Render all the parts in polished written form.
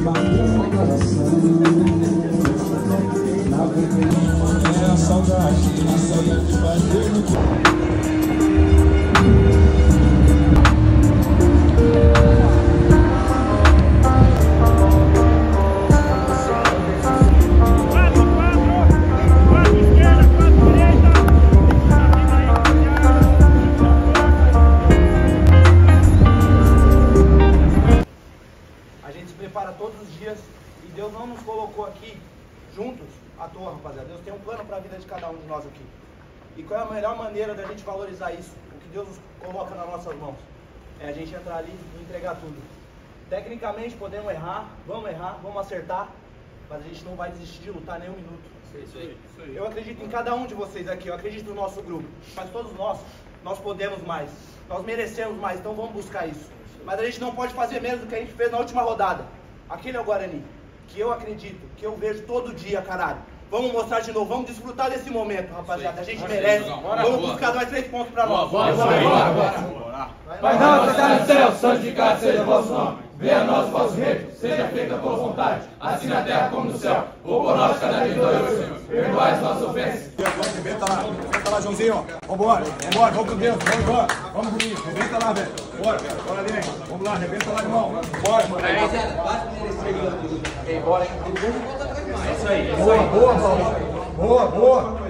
É a saudade, a saudade de bater no prepara todos os dias e Deus não nos colocou aqui juntos à toa, rapaziada. Deus tem um plano para a vida de cada um de nós aqui. E qual é a melhor maneira da gente valorizar isso? O que Deus nos coloca nas nossas mãos é a gente entrar ali e entregar tudo. Tecnicamente podemos errar, vamos acertar, mas a gente não vai desistir de lutar nem um minuto. Isso aí. Eu acredito em cada um de vocês aqui, eu acredito no nosso grupo, mas todos nós podemos mais, nós merecemos mais, então vamos buscar isso. Mas a gente não pode fazer menos do que a gente fez na última rodada. Aquele é o Guarani, que eu acredito, que eu vejo todo dia, caralho. Vamos mostrar de novo, vamos desfrutar desse momento, rapaziada. A gente merece. Vamos buscar mais 3 pontos pra nós. Bora. Pai nosso que está no céu, santificado seja o vosso nome. Venha a nós o vosso reino, seja feita a tua vontade, assim na terra como no céu. O pão nosso cada dia dói hoje, Senhor. Perdoai as nossas ofensas. Rebenta lá, Joãozinho, ó. Vambora, vamos com Deus, vamos embora. Vamos comigo, rebenta lá, velho. Bora ali, vamos lá, rebenta lá, irmão. Bora, mano. Embora, hein? É isso aí. Boa, Paulo. Boa.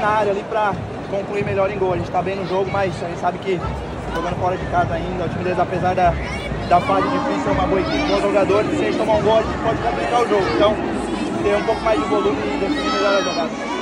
Na área ali pra concluir melhor em gol. A gente tá bem no jogo, mas a gente sabe que jogando fora de casa ainda, o time deles, apesar da fase difícil, é uma boa equipe, bons jogadores, se a gente tomar um gol, a gente pode complicar o jogo. Então, ter um pouco mais de volume e definir melhor a jogada.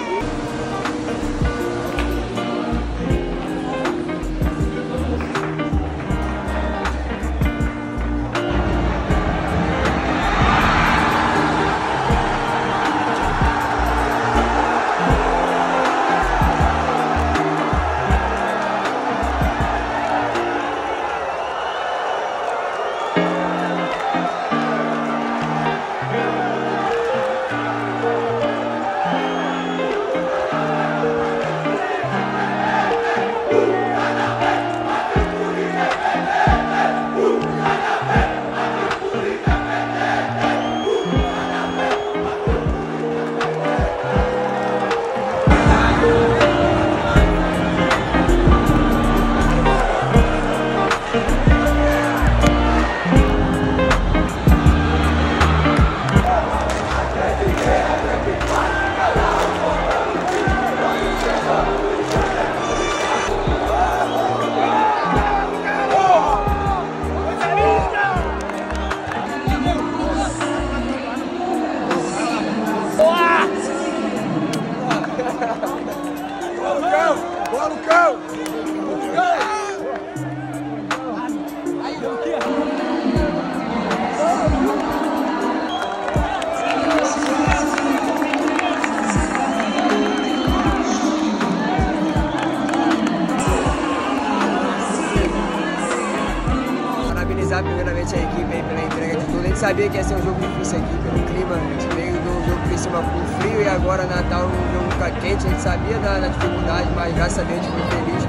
Primeiramente a equipe aí pela entrega de tudo. A gente sabia que ia ser um jogo difícil aqui pelo clima, a gente veio do jogo por cima com frio e agora Natal um jogo ficar quente, a gente sabia da dificuldade, mas graças a Deus a gente foi feliz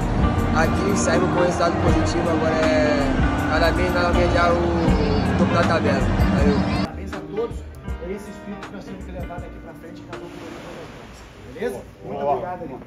aqui, saímos com um resultado positivo, agora é cada vez mais almejar o topo da tabela. Valeu. Parabéns a todos, é esse espírito que nós temos que levar daqui pra frente e cada um por beleza? Muito obrigado, ali.